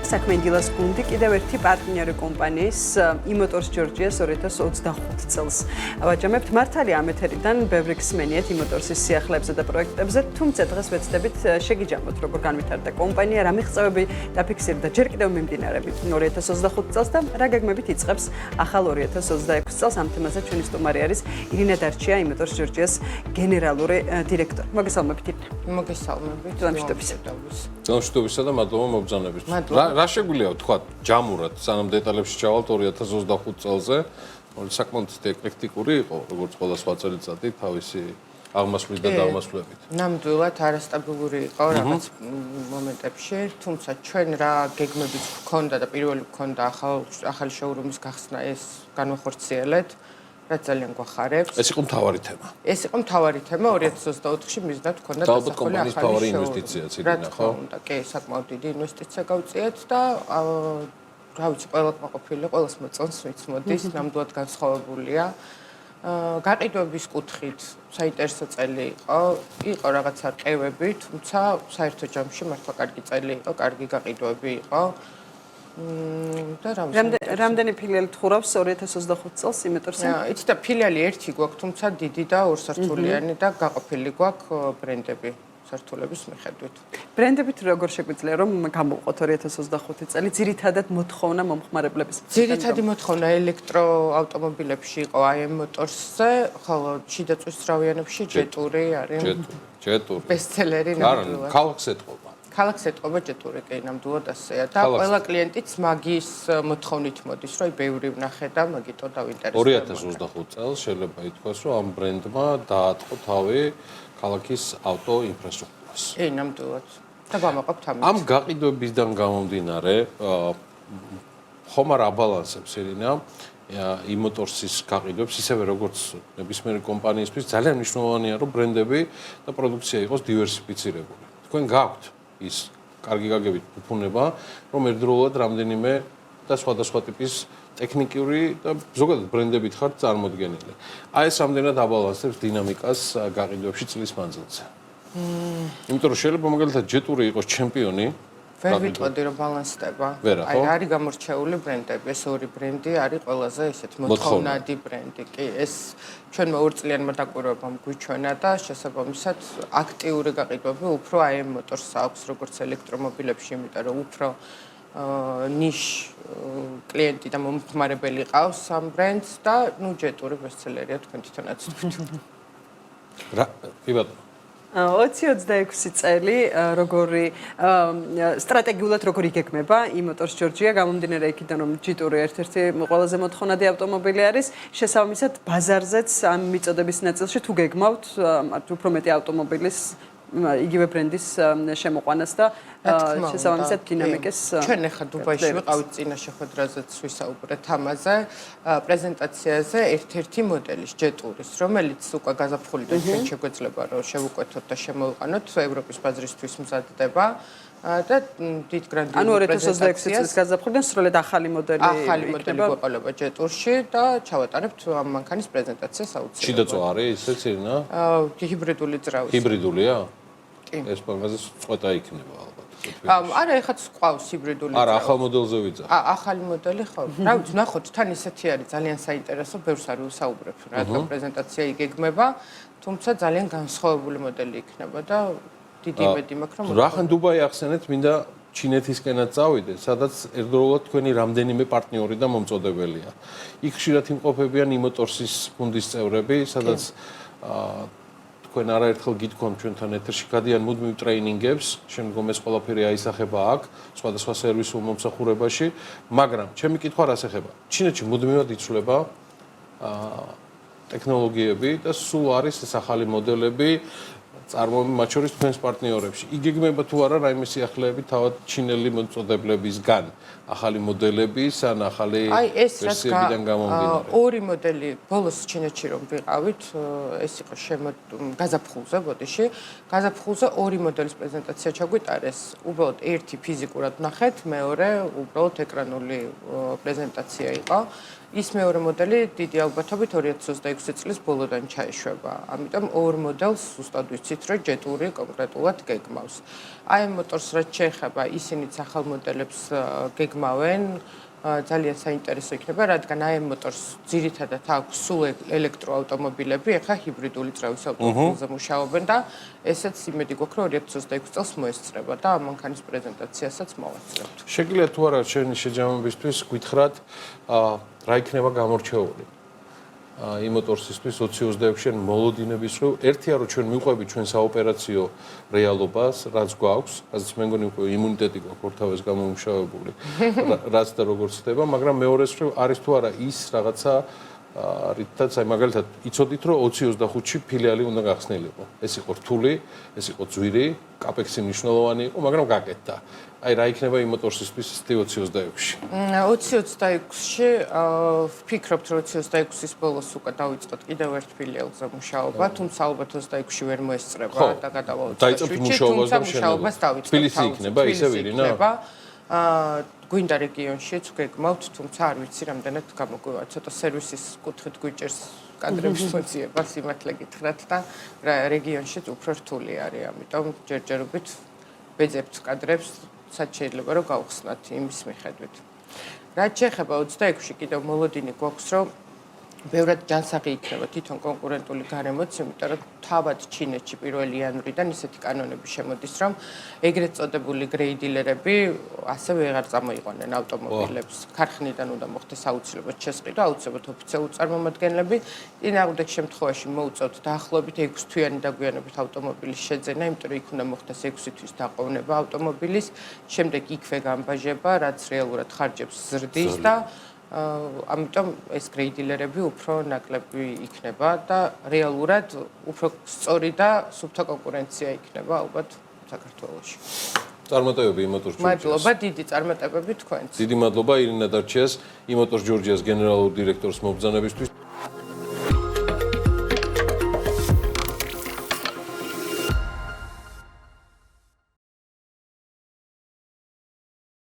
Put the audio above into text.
საქმე ინდილას გუნდი კიდევ ერთი პარტნიორი კომპანიის იმოტორს ჯორჯიას 2025 წელს. ვაჯამებთ მართალია ამ ეთერიდან ბევრი გსმენიათ იმოტორსის სიახლეებზე და პროექტებზე, თუმცა დღეს ვეცდებით შეგიჯამოთ როგორ განვითარდა კომპანია, რა მიღწევები დაფიქსირდა ჯერ კიდევ მიმდინარებით 2025 წელს და რა გეგმებით იწყებს ახალ 2026 წელს. ამ თემაზე ჩვენი სტუმარი არის ირინა დარჩია, იმოტორს ჯორჯიას გენერალური დირექტორი. მოგესალმებით ირინა. მოგესალმებით. Განშტობისა და მადლობა მობრძანების. რა შეგვიძლია თქვა ჯამურად, სანამ დეტალებში ჩავალთ 2025 წელზე, რომელიც საკმაოდ ეკლექტიკური იყო, როგორც ყველა სხვა წელიწადი, თავისი აღმასვლით და დაღმასვლებით. ნამდვილად არასტაბილური იყო რაღაც მომენტებში, თუმცა ჩვენ რა გეგმებიც გვქონდა და პირველი გვქონდა ახალი შოურუმის გახსნა, ეს განვახორციელეთ. რაც ძალიან გვახარებს. ეს იყო მთავარი თემა. ეს იყო მთავარი თემა 2024-ში მიზნად გვქონდა დასახული ახალი მთავარი ინვესტიციაც იქნა, ხო? კი, საკმაოდ დიდი ინვესტიცია გავწიეთ და რა ვიცი, ყველა ყოფილი, ყველას მოწონს, ვინც მოდის, ნამდვილად განსხვავებულია. გაყიდვების კუთხით საინტერესო წელი იყო. იყო რაღაცა რყევები, თუმცა საერთო ჯამში მართლა კარგი წელი იყო, კარგი გაყიდვები იყო. რამდენი ფილიალი თხურავს 2025 წელს იმოტორსი? იცი და ფილიალი ერთი გვაქვს, თუმცა დიდი და ორსართულიანი და გაყოფილი გვაქვს ბრენდები სართულების მიხედვით. ბრენდებით როგორ შეგვიძლია რომ გამოვყოთ 2025 წელი? ძირითადად მოთხოვნა მომხმარებლების მხრიდან. ძირითადი მოთხოვნა ელექტროავტომობილებში იყო AM Motors-ზე, ხოლო შიდაწვის ზრავიანებში ჯეტური არის. ჯეტური. ბესტსელერი ნამდვილად. ქალაქს ეთყობა. ქალაქს ეთყობა ჯეტური, კი, ნამდვილად ასეა და ყველა კლიენტიც მაგის მოთხოვნით მოდის, რომ ბევრი ვნახე და მაგითო დავინტერესდება. 2025 წელს შეიძლება ითქვას, რომ ამ ბრენდმა დაატყო თავი ქალაქის ავტო ინფრასტრუქტურას. კი, ნამდვილად. და ვამაყობთ ამით. ამ გაყიდვებისგან გამომდინარე, ხომ არ აბალანსებს ირინა იმოტორსის გაყიდვებს, ისევე როგორც ნებისმიერი კომპანიისთვის ძალიან მნიშვნელოვანია, რომ ბრენდები და პროდუქცია იყოს დივერსიფიცირებული. თქვენ გაქვთ ის კარგი გაგებით უფუნება, რომ ერთდროულად რამდენიმე და სხვადასხვა ტიპის ტექნიკური და ზოგადად ბრენდებით ხართ წარმოდგენილი. აი ეს რამდენად აბალანსებს დინამიკას გაყიდვებში წლის მანძილზე. იმიტომ რომ შეიძლება მაგალითად ჯეტური იყოს ჩემპიონი, ვერ ვიტყოდი რომ ბალანსდება. აი არის გამორჩეული ბრენდები, ეს ორი ბრენდი არის ყველაზე ისეთ მოთხოვნადი ბრენდი. კი, ეს ჩვენმა ორწლიანმა დაკვირვებამ გვიჩვენა და შესაბამისად აქტიური გაყიდვები უფრო AM Motors აქვს როგორც ელექტრომობილებში, იმიტომ რომ უფრო ნიშ კლიენტი და მომხმარებელი ყავს ამ ბრენდს და ნუ ჯეტური ბესტსელერია თქვენ თვითონაც თქვით. რა, კი ბატონო. 2026 წელი როგორი სტრატეგიულად როგორ იგეგმება იმოტორს ჯორჯია, გამომდინარე იქიდან რომ ჯიტური ერთ-ერთი ყველაზე მოთხოვნადი ავტომობილი არის, შესაბამისად ბაზარზეც ამ მიწოდების ნაწილში თუ გეგმავთ უფრო მეტი ავტომობილის იგივე ბრენდის შემოყვანას და შესაბამისად დინამიკის. ჩვენ ახლა დუბაიში ვიყავით წინა შეხვედრაზეც ვისაუბრეთ ამაზე, პრეზენტაციაზე ერთ-ერთი მოდელის ჯეტურის, რომელიც უკვე გაზაფხული და ჩვენ შეგვეძლება რომ შევუკვეთოთ და შემოვიყანოთ ევროპის ბაზრისთვის მზადდება და დიდ გრანდიოზულ პრეზენტაციას. ანუ 2026 წლის გაზაფხულიდან სრულად ახალი მოდელი გვეყოლება ჯეტურში და ჩავატარებთ ამ მანქანის პრეზენტაციას აუცილებლად. შიდაწვა არის ისეც ირინა? ჰიბრიდული ძრავის. ჰიბრიდულია? კი. ეს მაგაზე წყვეტა იქნება ალბათ. არა, ეხაც ყავს ჰიბრიდული ძრავი. არა, ახალ მოდელზე ვიძახ. ახალი მოდელი ხო? რა ვიცი, ნახოთ, თან ისეთი არის ძალიან საინტერესო, ბევრს არ ვისაუბრებ, რადგან პრეზენტაცია იგეგმება, თუმცა ძალიან განსხვავებული მოდელი იქნება და დიდი იმედი მაქვს, რომ რახან დუბაი ახსენეთ, მინდა ჩინეთისკენაც წავიდე, სადაც ერთდროულად თქვენი რამდენიმე პარტნიორი და მომწოდებელია. იქ ხშირად იმყოფებიან იმოტორსის გუნდის წევრები, სადაც თქვენ არაერთხელ გითქვამთ ჩვენთან ეთერში, გადიან მუდმივ ტრეინინგებს, შემდგომ ეს ყველაფერი აისახება აქ, სხვადასხვა სერვისულ მომსახურებაში, მაგრამ ჩემი კითხვა რას ეხება? ჩინეთში მუდმივად იცვლება ტექნოლოგიები და სულ არის ეს ახალი მოდელები წარმოები მათ შორის თქვენს პარტნიორებში. იგეგმება თუ არა რაიმე სიახლეები თავად ჩინელი მომწოდებლებისგან, ახალი მოდელების ან ახალი ვერსიებიდან გამომდინარე. ორი მოდელი ბოლოს ჩინეთში რომ ვიყავით, ეს იყო გაზაფხულზე, ბოდიში. გაზაფხულზე ორი მოდელის პრეზენტაცია ჩაგვიტარეს. უბრალოდ ერთი ფიზიკურად ნახეთ, მეორე უბრალოდ ეკრანული პრეზენტაცია იყო. ის მეორე მოდელი დიდი ალბათობით 2026 წლის ბოლოდან ჩაეშვება. ამიტომ ორ მოდელს ზუსტად ვიცით, რომ ჯეტური კონკრეტულად გეგმავს. აი მოტორს რაც შეეხება, ისინიც ახალ მოდელებს გეგმავენ. ძალიან საინტერესო იქნება, რადგან აი მოტორს ძირითადად აქვს სულ ელექტროავტომობილები, ახლა ჰიბრიდული წრევის ავტომობილზე მუშაობენ და ესეც იმედი გვაქვს, რომ 2026 წელს მოესწრება და ამ მანქანის პრეზენტაციასაც მოვასწრებთ. შეგიძლიათ თუ არა შენი შეჯამებისთვის გითხრათ, რა იქნება გამორჩეული იმოტორსისთვის 2026-ში მოლოდინების რო ერთია რომ ჩვენ მივყვებით ჩვენ საოპერაციო რეალობას, რაც გვაქვს, რაც მე მგონი უკვე იმუნიტეტი გვაქვს ორთავეს გამომუშავებული, რაც და როგორც ხდება, მაგრამ მეორეს რო არის თუ არა ის რაღაცა რითაც აი მაგალითად იცოდით რომ 2025-ში ფილიალი უნდა გახსნილიყო. ეს იყო რთული, ეს იყო ძვირი, კაპექსი მნიშვნელოვანი იყო, მაგრამ გაკეთდა. აი რა იქნება იმოტორსისთვის 2026-ში? 2026-ში ვფიქრობთ, რომ 2026-ის ბოლოს უკვე დავიწყოთ კიდევ ერთ ფილიალზე მუშაობა, თუმცა ალბათ 26-ში ვერ მოესწრება და გადავალოთ 27-ში, თუმცა მუშაობას დავიწყოთ. თბილისი იქნება ისევ ირინა? გვინდა რეგიონშიც გეგმავთ, თუმცა არ ვიცი რამდენად გამოგვივა. ცოტა სერვისის კუთხით გვიჭერს კადრების მოძიება, სიმართლე გითხრათ და რეგიონშიც უფრო რთული არის, ამიტომ ჯერჯერობით ვეძებთ კადრებს, სადაც შეიძლება რომ გავხსნათ იმის მიხედვით. რაც შეეხება 26-ში კიდევ მოლოდინი გვაქვს, რომ ბევრად ჯანსაღი იქნება თვითონ კონკურენტული გარემოც, იმიტომ რომ თავად ჩინეთში 1 იანვრიდან ისეთი კანონები შემოდის, რომ ეგრეთ წოდებული გრეიდილერები ასე ვეღარ წამოიყვანენ ავტომობილებს. ქარხნიდან უნდა მოხდეს აუცილებლად შესყიდვა, აუცილებლად ოფიციალური წარმომადგენლები. წინააღმდეგ შემთხვევაში მოუწევთ დაახლოებით 6 თვიანი დაგვიანებით ავტომობილის შეძენა, იმიტომ რომ იქ უნდა მოხდეს 6 თვის დაყოვნება ავტომობილის, შემდეგ იქვე გამბაჟება, რაც რეალურად ხარჯებს ზრდის და ამიტომ ეს გრეიდილერები უფრო ნაკლები იქნება და რეალურად უფრო სწორი და სუფთა კონკურენცია იქნება ალბათ საქართველოში. წარმატებები იმოტორს ჯორჯიას. მადლობა, დიდი წარმატებები თქვენს. დიდი მადლობა ირინა დარჩიას, იმოტორს ჯორჯიას გენერალურ დირექტორს მობრძანებისთვის.